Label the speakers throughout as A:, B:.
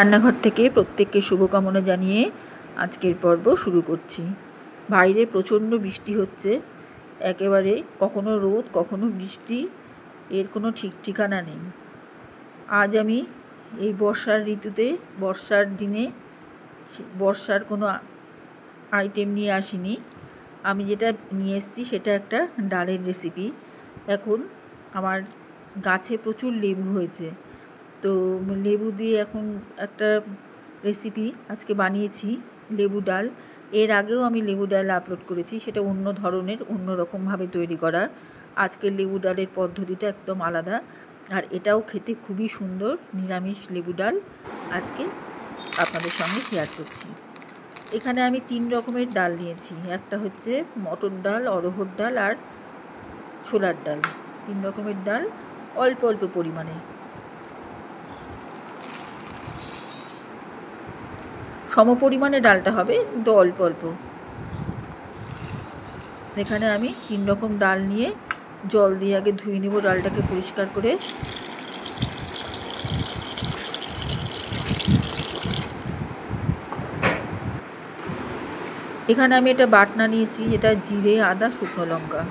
A: রান্নাঘর থেকে প্রত্যেককে শুভকামনা জানিয়ে আজকের পর্ব শুরু করছি। বাইরে প্রচণ্ড বৃষ্টি হচ্ছে, একেবারে কখনো রোদ কখনো বৃষ্টি, এর কোনো ঠিক ঠিকানা নেই। আজ আমি এই বর্ষার ঋতুতে, বর্ষার দিনে বর্ষার কোনো আইটেম নিয়ে আসিনি। আমি যেটা নিয়ে এসেছি সেটা একটা ডালের রেসিপি। এখন আমার গাছে প্রচুর লেবু হয়েছে, তো লেবু দিয়ে এখন একটা রেসিপি আজকে বানিয়েছি, লেবু ডাল। এর আগেও আমি লেবু ডাল আপলোড করেছি, সেটা অন্য ধরনের, অন্য রকমভাবে তৈরি করা। আজকের লেবু ডালের পদ্ধতিটা একদম আলাদা, আর এটাও খেতে খুবই সুন্দর নিরামিষ লেবু ডাল আজকে আপনাদের সঙ্গে শেয়ার করছি। এখানে আমি 3 রকমের ডাল নিয়েছি। একটা হচ্ছে মটর ডাল, অরহর ডাল আর ছোলার ডাল। 3 রকমের ডাল অল্প অল্প পরিমাণে, সমপরিমাণে ডালটা হবে, কিন্তু অল্প অল্প। এখানে আমি 3 রকম ডাল নিয়ে জল দিয়ে আগে ধুয়ে নেব ডালটাকে পরিষ্কার করে। এখানে আমি এটা বাটনা নিয়েছি, যেটা জিরে, আদা, শুকনো লঙ্কা।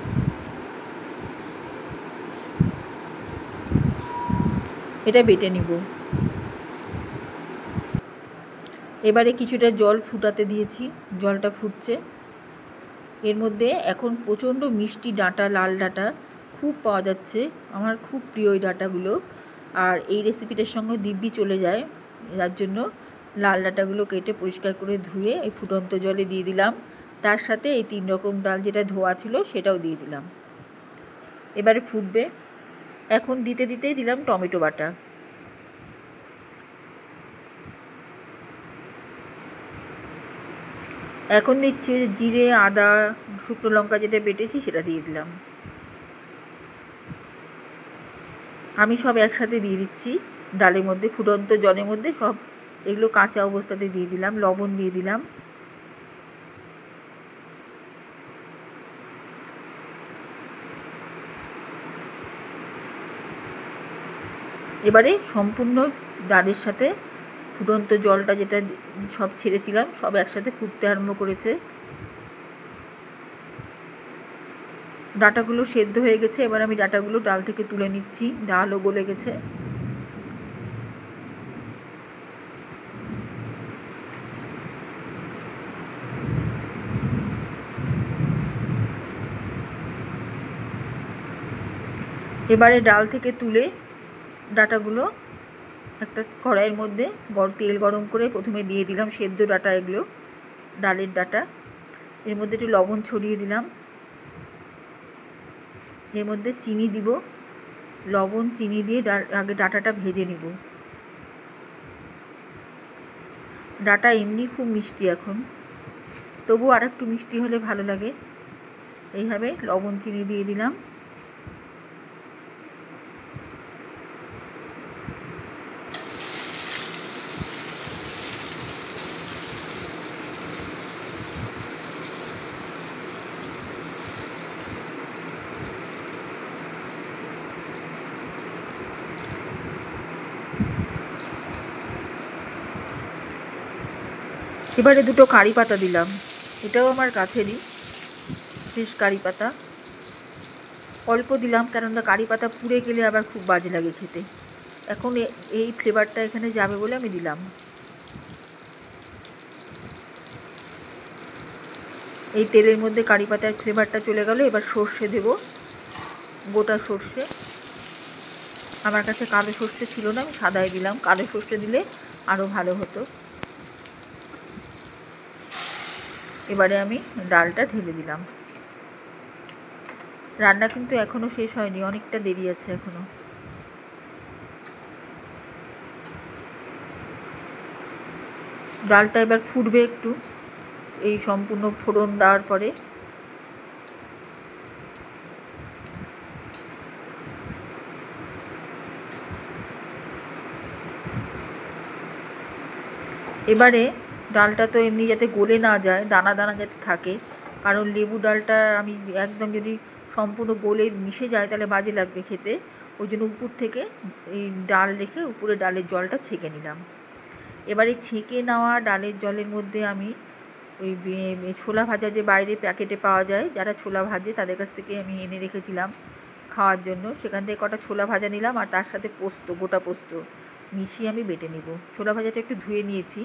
A: এটা বেটে নিব। এবারে কিছুটা জল ফুটাতে দিয়েছি, জলটা ফুটছে। এর মধ্যে এখন প্রচণ্ড মিষ্টি ডাঁটা, লাল ডাঁটা খুব পাওয়া যাচ্ছে, আমার খুব প্রিয় এই ডাঁটাগুলো। আর এই রেসিপিটার সঙ্গে দিব্যি চলে যায়, যার জন্য লাল ডাঁটাগুলো কেটে পরিষ্কার করে ধুয়ে এই ফুটন্ত জলে দিয়ে দিলাম। তার সাথে এই 3 রকম ডাল যেটা ধোয়া ছিল সেটাও দিয়ে দিলাম। এবারে ফুটবে। এখন দিতে দিতেই দিলাম টমেটো বাটা। এখন দিচ্ছি জিরে, আদা, শুকনো লঙ্কা যেটা বেটেছি সেটা দিয়ে দিলাম। আমি সব একসাথে দিয়ে দিচ্ছি ডালের মধ্যে, ফুটন্ত জলের মধ্যে সব এগুলো কাঁচা অবস্থাতে দিয়ে দিলাম। লবণ দিয়ে দিলাম। এবারে সম্পূর্ণ ডালের সাথে ফুটন্ত জলটা যেটা সব ছেড়েছিলাম সব একসাথে ফুটতে আরম্ভ করেছে। ডাঁটাগুলো সেদ্ধ হয়ে গেছে। এবার আমি ডাঁটাগুলো ডাল থেকে তুলে নিচ্ছি, ডালও গলে গেছে। এবারে ডাল থেকে তুলে ডাঁটাগুলো একটা কড়াইয়ের মধ্যে তেল গরম করে প্রথমে দিয়ে দিলাম সেদ্ধ ডাঁটা, এগুলো ডালের ডাঁটা। এর মধ্যে একটু লবণ ছড়িয়ে দিলাম। এর মধ্যে চিনি দিব, লবণ চিনি দিয়ে আগে ডাঁটাটা ভেজে নিব। ডাঁটা এমনি খুব মিষ্টি এখন, তবু আর একটু মিষ্টি হলে ভালো লাগে। এইভাবে লবণ চিনি দিয়ে দিলাম। এবারে 2টো কারি পাতা দিলাম, এটাও আমার গাছেরই ফ্রেশ কারি পাতা। অল্প দিলাম, কেননা কারি পাতা পুড়ে গেলে আবার খুব বাজে লাগে খেতে। এখন এই ফ্লেভারটা এখানে যাবে বলে আমি দিলাম। এই তেলের মধ্যে কারি পাতার ফ্লেভারটা চলে গেল। এবার সর্ষে দেব, গোটা সর্ষে। আমার কাছে কালো সর্ষে ছিল না, আমি সাদাই দিলাম। কালো সর্ষে দিলে আরও ভালো হতো। এবারে আমি ডালটা ঢেলে দিলাম। রান্না কিন্তু এখনও শেষ হয়নি, অনেকটা দেরি আছে এখনও। ডালটা এবার ফুটবে একটু, এই সম্পূর্ণ ফোড়ন দেওয়ার পরে। এবারে ডালটা তো এমনি যাতে গলে না যায়, দানা দানা যাতে থাকে, কারণ লেবু ডালটা আমি একদম যদি সম্পূর্ণ গলে মিশে যায় তাহলে বাজে লাগবে খেতে। ওই জন্য উপর থেকে এই ডাল রেখে উপরে ডালের জলটা ছেঁকে নিলাম। এবারে ছেঁকে নেওয়া ডালের জলের মধ্যে আমি ওই ছোলা ভাজা যে বাইরে প্যাকেটে পাওয়া যায়, যারা ছোলা ভাজে তাদের কাছ থেকে আমি এনে রেখেছিলাম খাওয়ার জন্য, সেখান থেকে কটা ছোলা ভাজা নিলাম আর তার সাথে পোস্ত, গোটা পোস্ত মিশিয়ে আমি বেটে নিব। ছোলা ভাজাটা একটু ধুয়ে নিয়েছি,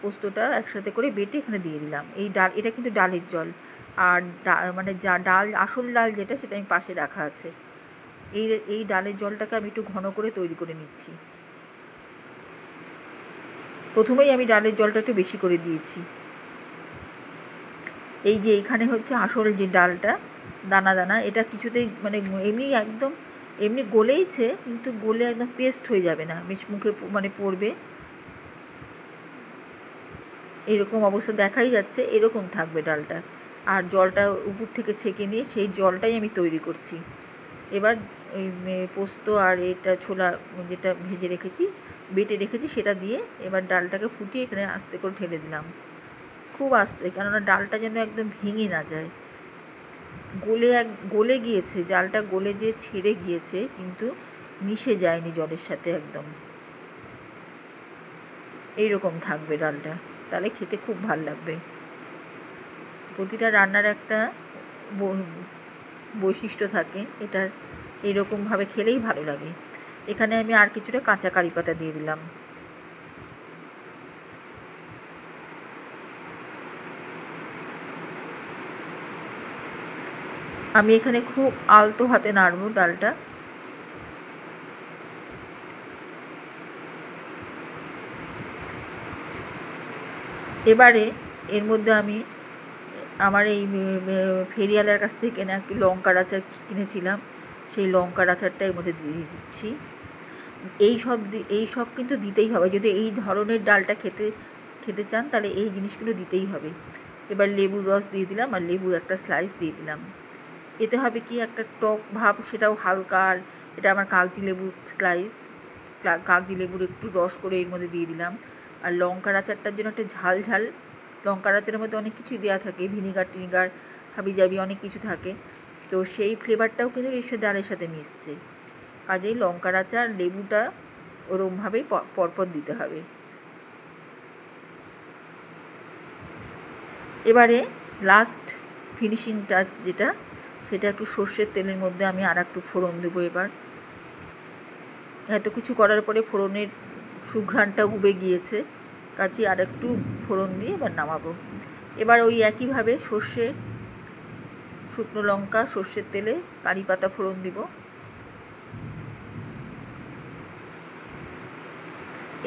A: পোস্তটা একসাথে করে বেটে এখানে দিয়ে দিলাম। এই ডাল, এটা কিন্তু ডালের জল। আর মানে যা ডাল, আসল ডাল যেটা, সেটা আমি পাশে রাখা আছে। এই ডালের জলটাকে আমি একটু ঘন করে তৈরি করে নিচ্ছি। প্রথমেই আমি ডালের জলটা একটু বেশি করে দিয়েছি। এই যে এইখানে হচ্ছে আসল যে ডালটা, দানা দানা, এটা কিছুতেই মানে এমনি একদম এমনি গলেইছে, কিন্তু গলে একদম পেস্ট হয়ে যাবে না, বেশ মুখে মানে পড়বে, এরকম অবস্থা দেখাই যাচ্ছে, এরকম থাকবে ডালটা। আর জলটা উপর থেকে ছেঁকে নিয়ে সেই জলটাই আমি তৈরি করছি। এবার ওই পোস্ত আর এটা ছোলা যেটা ভেজে রেখেছি, বেটে রেখেছি, সেটা দিয়ে এবার ডালটাকে ফুটিয়ে এখানে আস্তে করে ঢেলে দিলাম, খুব আস্তে, কেননা ডালটা যেন একদম ভেঙে না যায়। গলে গিয়েছে, ডালটা গলে যে ছেড়ে গিয়েছে, কিন্তু মিশে যায়নি জলের সাথে একদম। এইরকম থাকবে ডালটা, তাহলে খেতে খুব ভাল লাগবে। প্রতিটা রান্নার একটা বৈশিষ্ট্য থাকে, এটার এইরকমভাবে খেলেই ভালো লাগে। এখানে আমি আর কিছুটা কাঁচা কারি পাতা দিয়ে দিলাম। আমি এখানে খুব আলতো হাতে নাড়ব ডালটা। এবারে এর মধ্যে আমি আমার এই ফেরিওয়ালার কাছ থেকে কেনা একটু লঙ্কার আচার কিনেছিলাম, সেই লঙ্কার আচারটা এর মধ্যে দিয়ে দিচ্ছি। এই সব কিন্তু দিতেই হবে, যদি এই ধরনের ডালটা খেতে চান, তাহলে এই জিনিসগুলো দিতেই হবে। এবার লেবুর রস দিয়ে দিলাম, আর লেবুর একটা স্লাইস দিয়ে দিলাম। এতে হবে কি, একটা টক ভাব, সেটাও হালকা। আর এটা আমার কাগজি লেবুর স্লাইস, কাগজি লেবুর একটু রস করে এর মধ্যে দিয়ে দিলাম। আর লঙ্কার আচারটার জন্য একটা ঝাল ঝাল, লঙ্কার আচারের মধ্যে অনেক কিছুই দেওয়া থাকে, ভিনিগার টিনিগার হাবিজাবি অনেক কিছু থাকে, তো সেই ফ্লেভারটাও কিন্তু এই ডালের সাথে মিশছে। কাজেই লঙ্কার আচার, লেবুটা ওরমভাবেই পরপর দিতে হবে। এবারে লাস্ট ফিনিশিং টাচ যেটা, সেটা একটু সর্ষের তেলের মধ্যে আমি আর একটু ফোড়ন দেবো। এবার এত কিছু করার পরে ফোড়নের সুঘ্রাণটা উবে গিয়েছে, কাজে আর একটু ফোড়ন দিয়ে এবার নামাবো। এবার ওই একইভাবে সর্ষে, শুকনো লঙ্কা, সর্ষের তেলে কারি পাতা ফোড়ন দিব।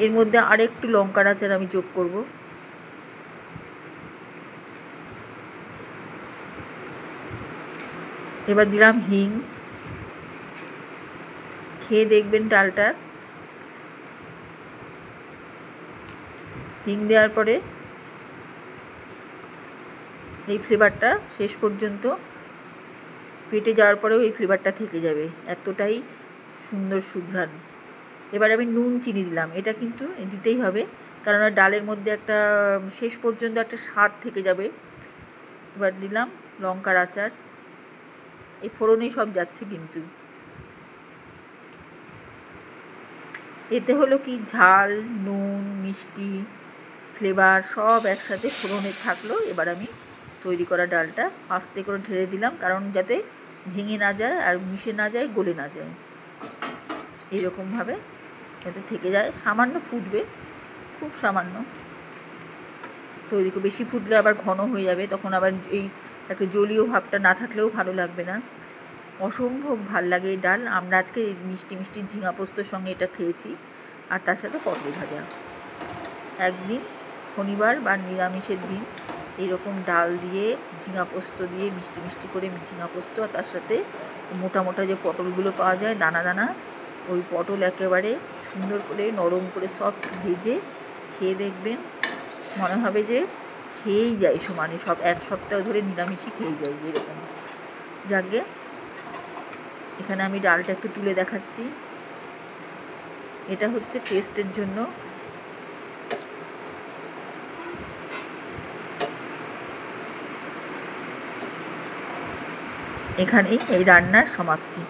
A: এর মধ্যে আর একটু লঙ্কার আচার আমি যোগ করব। এবার দিলাম হিং। খেয়ে দেখবেন ডালটা। হিং দেওয়ার পরে এই ফ্লেভারটা শেষ পর্যন্ত পেটে যাওয়ার পরেও এই ফ্লেভারটা থেকে যাবে, এতটাই সুন্দর সুঘ্রাণ। এবার আমি নুন চিনি দিলাম, এটা কিন্তু দিতেই হবে, কারণ ডালের মধ্যে একটা শেষ পর্যন্ত একটা স্বাদ থেকে যাবে। এবার দিলাম লঙ্কার আচার, এই ফোড়নেই সব যাচ্ছে কিন্তু। এতে হলো কি, ঝাল, নুন, মিষ্টি, ফ্লেভার সব একসাথে ফোড়নে থাকলো। এবার আমি তৈরি করা ডালটা আস্তে করে ঢেলে দিলাম, কারণ যাতে ভেঙে না যায় আর মিশে না যায়, গলে না যায়, এইরকমভাবে যাতে থেকে যায়। সামান্য ফুটবে, খুব সামান্য তৈরি করে, বেশি ফুটলে আবার ঘন হয়ে যাবে, তখন আবার এই একটা জলীয় ভাবটা না থাকলেও ভালো লাগবে না। অসম্ভব ভাল লাগে এই ডাল। আমরা আজকে মিষ্টি মিষ্টি ঝিঙা পোস্তর সঙ্গে এটা খেয়েছি, আর তার সাথে পটল ভাজা। একদিন শনিবার বা নিরামিষের দিন এইরকম ডাল দিয়ে, ঝিঙা পোস্ত দিয়ে, মিষ্টি মিষ্টি করে ঝিঙা পোস্ত, আর তার সাথে মোটা মোটা যে পটলগুলো পাওয়া যায় দানা দানা, ওই পটল একেবারে সুন্দর করে নরম করে সফট ভেজে খেয়ে দেখবেন, মনে হবে যে খেয়েই যাই সমানে, সব এক সপ্তাহ ধরে নিরামিষই খেয়ে যাই এরকম। যাকে এখানে আমি ডালটা একটু তুলে দেখাচ্ছি, এটা হচ্ছে টেস্টের জন্য। এখানেই এই রান্নার সমাপ্তি।